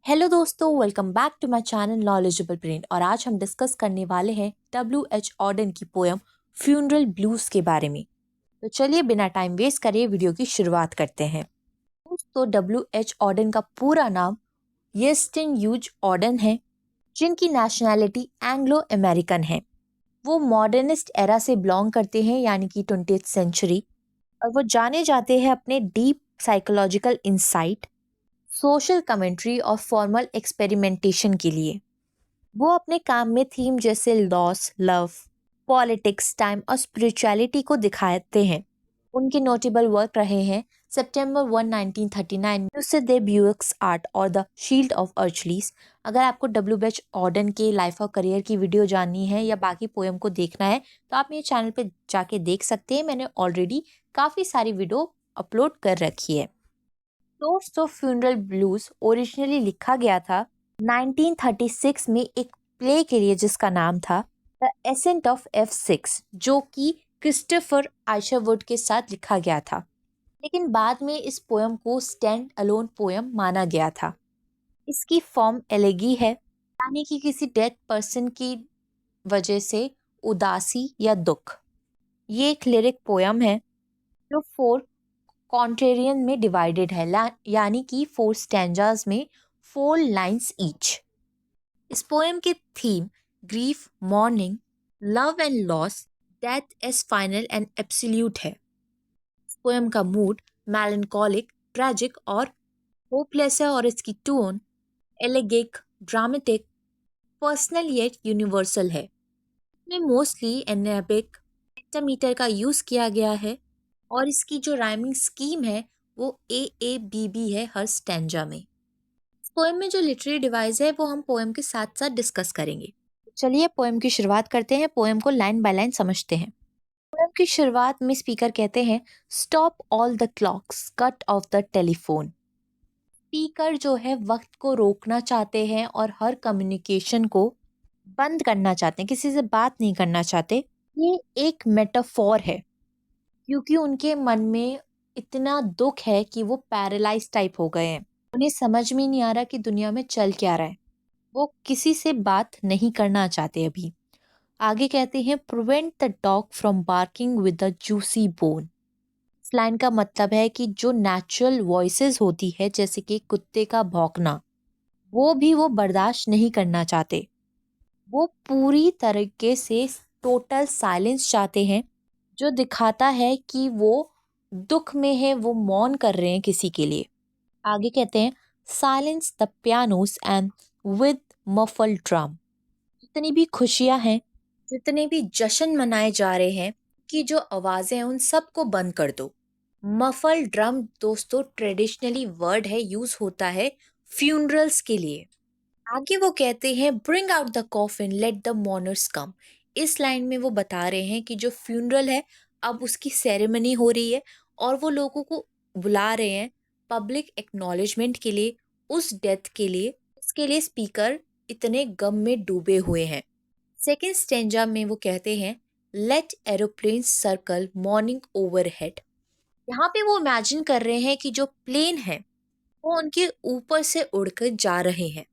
Hello दोस्तों, welcome back to my channel Knowledgeable Brain. और आज हम डिस्कस करने वाले हैं W.H. ऑर्डन की पोयम फ्यूनरल ब्लूज के बारे में। तो चलिए बिना टाइम वेस्ट करे वीडियो की शुरुआत करते हैं। दोस्तों, W.H. ऑर्डन का पूरा नाम यस्टिन ह्यूज ऑर्डन है, जिनकी नेशनैलिटी एंग्लो अमेरिकन है। वो मॉडर्निस्ट एरा से बिलोंग करते हैं, यानी कि 20th सेंचुरी। और वो जाने जाते हैं अपने deep psychological insight, social commentary और फॉर्मल एक्सपेरिमेंटेशन के लिए। वो अपने काम में थीम जैसे लॉस, लव, पॉलिटिक्स, टाइम और स्पिरिचुअलिटी को दिखाते हैं। उनके नोटेबल वर्क रहे हैं सितंबर 1 1939 में दे ब्यूक्स आर्ट और द शील्ड ऑफ अर्चलीस। अगर आपको W.H. ऑर्डन के लाइफ और करियर की वीडियो जाननी है या बाकी पोएम को देखना है तो आप मेरे चैनल पे जाके देख सकते हैं। मैंने ऑलरेडी काफ़ी सारी वीडियो अपलोड कर रखी है। Toast of funeral blues originally लिखा गया था 1936 में एक प्ले के लिए, जिसका नाम था द एसेंट ऑफ F6, जो कि क्रिस्टोफर आइशरवुड के साथ लिखा गया था। लेकिन बाद में इस पोयम को स्टैंड अलोन पोयम माना गया था। इसकी फॉर्म एलेगी है, यानी कि किसी डेड पर्सन की वजह से उदासी या दुख। ये एक लिरिक पोयम है जो 4 कॉन्ट्रेरियन में डिवाइडेड है, यानी कि 4 स्टैंजाज में 4 लाइन्स ईच। इस पोएम की theme grief, mourning, love and loss, death as final and absolute है। इस पोएम का मूड मेलंकोलिक, ट्रेजिक और होपलेस है, और इसकी tone elegiac, dramatic, personal yet universal है। इसमें मोस्टली एनाबिक हेक्टामीटर का यूज किया गया है, और इसकी जो राइमिंग स्कीम है वो AABB है हर स्टैंजा में। पोएम में जो लिटरेरी डिवाइस है वो हम पोएम के साथ साथ डिस्कस करेंगे। चलिए पोएम की शुरुआत करते हैं, पोएम को लाइन बाय लाइन समझते हैं। पोएम की शुरुआत में स्पीकर कहते हैं, stop all the clocks, cut off the telephone. Speaker जो है वक्त को रोकना चाहते हैं और हर कम्युनिकेशन को बंद करना चाहते हैं, किसी से बात नहीं करना चाहते। ये एक मेटाफोर है, क्योंकि उनके मन में इतना दुख है कि वो पैरालाइज टाइप हो गए हैं। उन्हें समझ में नहीं आ रहा कि दुनिया में चल क्या रहा है। वो किसी से बात नहीं करना चाहते अभी। आगे कहते हैं, prevent the dog from barking with the juicy bone. इस लाइन का मतलब है कि जो नेचुरल वॉइसेस होती है, जैसे कि कुत्ते का भौंकना, वो बर्दाश्त नहीं करना चाहते। वो पूरी तरीके से टोटल साइलेंस चाहते हैं, जो दिखाता है कि वो दुख में है, वो मौन कर रहे हैं किसी के लिए। आगे कहते हैं, silence the pianos and with muffle drum. जितनी भी खुशियां हैं, जितने भी जश्न मनाए जा रहे हैं, कि जो आवाजें हैं उन सबको बंद कर दो। मफल ड्रम दोस्तों ट्रेडिशनली वर्ड है, यूज होता है फ्यूनरल्स के लिए। आगे वो कहते हैं, bring out the coffin, let the mourners come. इस लाइन में वो बता रहे हैं कि जो फ्यूनरल है अब उसकी सेरेमनी हो रही है, और वो लोगों को बुला रहे हैं पब्लिक एक्नॉलेजमेंट के लिए, उस डेथ के लिए। इसके लिए स्पीकर इतने गम में डूबे हुए हैं। सेकेंड स्टेंजा में वो कहते हैं, let aeroplane circle morning overhead. यहाँ पे वो इमेजिन कर रहे हैं कि जो प्लेन है वो उनके ऊपर से उड़कर जा रहे हैं।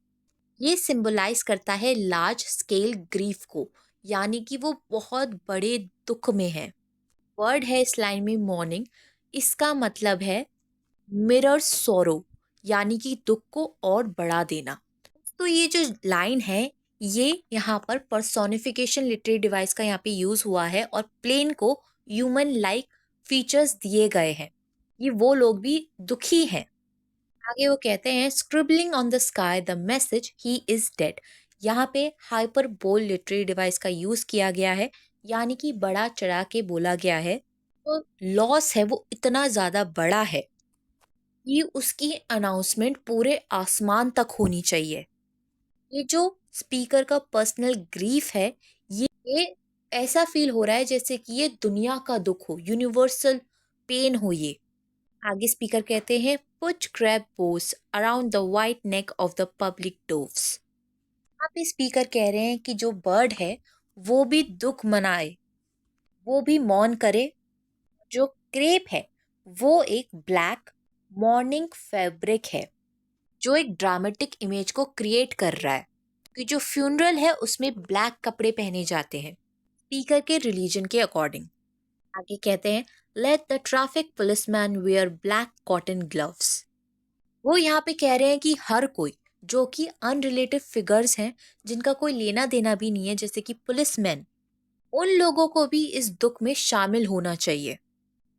ये सिंबलाइज करता है लार्ज स्केल ग्रीफ को, यानी कि वो बहुत बड़े दुख में है। वर्ड है इस लाइन में मॉर्निंग, इसका मतलब है मिरर सोरो, यानी कि दुख को और बढ़ा देना। तो ये जो लाइन है ये यहाँ पर पर्सोनिफिकेशन लिटरेरी डिवाइस का यहाँ पे यूज हुआ है, और प्लेन को ह्यूमन लाइक फीचर्स दिए गए हैं। ये वो लोग भी दुखी हैं। आगे वो कहते हैं, scribbling on the sky the message he is dead. यहाँ पे हाइपर बोल लिटरेरी डिवाइस का यूज किया गया है, यानी कि बड़ा चढ़ा के बोला गया है। तो लॉस है वो इतना ज्यादा बड़ा है कि उसकी अनाउंसमेंट पूरे आसमान तक होनी चाहिए। ये जो स्पीकर का पर्सनल ग्रीफ है, ये ऐसा फील हो रहा है जैसे कि ये दुनिया का दुख हो, यूनिवर्सल पेन हो ये। आगे स्पीकर कहते हैं, put crepe bows around the white neck of the public doves. यहाँ पे स्पीकर कह रहे हैं कि जो बर्ड है वो भी दुख मनाए, वो भी मौन करे। जो क्रेप है वो एक ब्लैक मॉर्निंग फैब्रिक है जो एक ड्रामेटिक इमेज को क्रिएट कर रहा है कि जो फ्यूनरल है उसमें ब्लैक कपड़े पहने जाते हैं स्पीकर के रिलीजन के अकॉर्डिंग। आगे कहते हैं let the traffic policeman wear black cotton gloves. वो यहाँ पे कह रहे हैं कि हर कोई जो कि अनरिलेटेड फिगर्स हैं जिनका कोई लेना देना भी नहीं है जैसे कि पुलिसमैन, उन लोगों को भी इस दुख में शामिल होना चाहिए।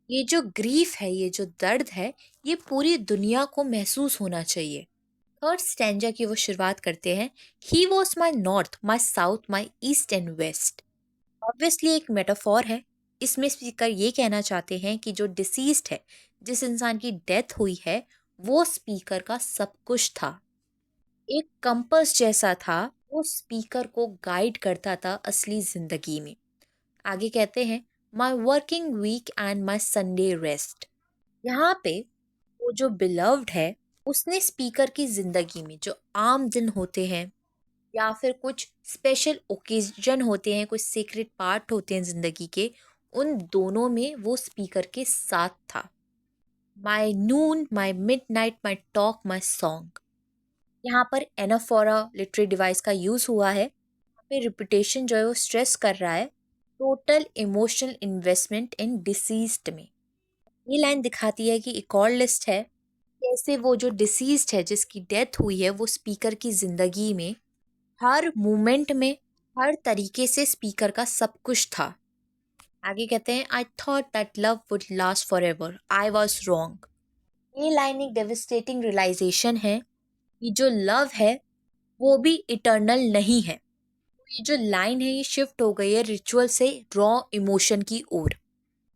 ये जो ग्रीफ है, ये जो दर्द है, ये पूरी दुनिया को महसूस होना चाहिए। थर्ड स्टैंजा की वो शुरुआत करते हैं, he was my north, my south, my east and west. Obviously एक मेटाफॉर है। इसमें स्पीकर ये कहना चाहते हैं कि जो डिसीज्ड है, जिस इंसान की डेथ हुई है, वो स्पीकर का सब कुछ था। एक कंपास जैसा था, वो स्पीकर को गाइड करता था असली जिंदगी में। आगे कहते हैं my working week and my Sunday rest. यहाँ पे वो जो बिलव्ड है, उसने स्पीकर की जिंदगी में जो आम दिन होते हैं या फिर कुछ स्पेशल ओकेजन होते हैं, कुछ सीक्रेट पार्ट होते हैं जिंदगी के, उन दोनों में वो स्पीकर के साथ था। My noon, my midnight, my talk, my song. यहाँ पर एनाफोरा लिटरेरी डिवाइस का यूज हुआ है। यहाँ पे रिपीटेशन जो है वो स्ट्रेस कर रहा है टोटल इमोशनल इन्वेस्टमेंट इन डिसीज्ड में। ये लाइन दिखाती है कि एक और लिस्ट है कैसे वो जो डिसीज्ड है, जिसकी डेथ हुई है, वो स्पीकर की जिंदगी में हर मोमेंट में हर तरीके से स्पीकर का सब कुछ था। आगे कहते हैं I thought that love would last for ever, I was wrong. ये लाइन एक डेविस्टेटिंग रियलाइजेशन है कि जो लव है वो भी इटर्नल नहीं है। ये जो लाइन है ये शिफ्ट हो गई है रिचुअल से रॉ इमोशन की ओर।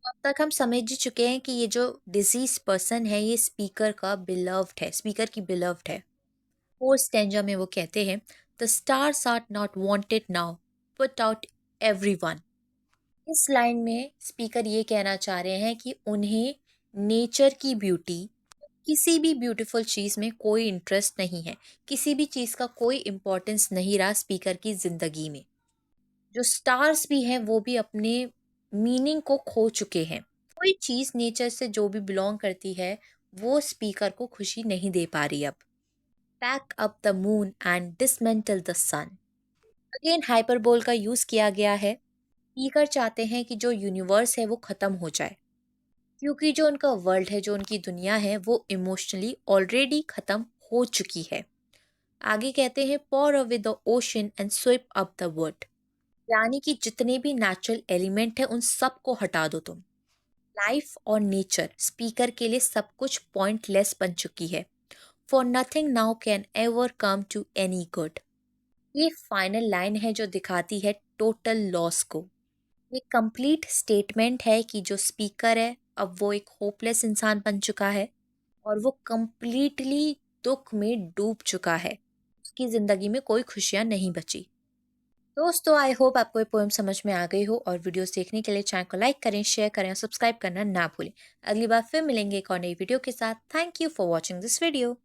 अब तक हम समझ ही चुके हैं कि ये जो डिजीज पर्सन है ये स्पीकर का बिलव्ड है, स्पीकर की बिलव्ड है। फोर्थ स्टैंजा में वो कहते हैं the stars are not wanted now, put out everyone. इस लाइन में स्पीकर ये कहना चाह रहे हैं कि उन्हें नेचर की ब्यूटी, किसी भी ब्यूटीफुल चीज़ में कोई इंटरेस्ट नहीं है, किसी भी चीज़ का कोई इम्पोर्टेंस नहीं रहा स्पीकर की ज़िंदगी में। जो स्टार्स भी हैं वो भी अपने मीनिंग को खो चुके हैं। कोई चीज़ नेचर से जो भी बिलोंग करती है वो स्पीकर को खुशी नहीं दे पा रही अब। Pack up the moon and dismantle the sun. Again hyperbole का यूज़ किया गया है। स्पीकर चाहते हैं कि जो यूनिवर्स है वो ख़त्म हो जाए क्योंकि जो उनका वर्ल्ड है, जो उनकी दुनिया है, वो इमोशनली ऑलरेडी ख़त्म हो चुकी है। आगे कहते हैं pour away the ocean and sweep up the world. यानी कि जितने भी नेचुरल एलिमेंट है उन सब को हटा दो तुम। लाइफ और नेचर स्पीकर के लिए सब कुछ पॉइंटलेस बन चुकी है। For nothing now can ever come to any good. ये फाइनल लाइन है जो दिखाती है टोटल लॉस को। ये कंप्लीट स्टेटमेंट है कि जो स्पीकर है अब वो एक होपलेस इंसान बन चुका है और वो कंप्लीटली दुख में डूब चुका है। उसकी ज़िंदगी में कोई खुशियाँ नहीं बची। दोस्तों आई होप आपको ये पोएम समझ में आ गई हो और वीडियोस देखने के लिए चैनल को लाइक करें, शेयर करें और सब्सक्राइब करना ना भूलें। अगली बार फिर मिलेंगे एक और नई वीडियो के साथ। Thank you for watching this video.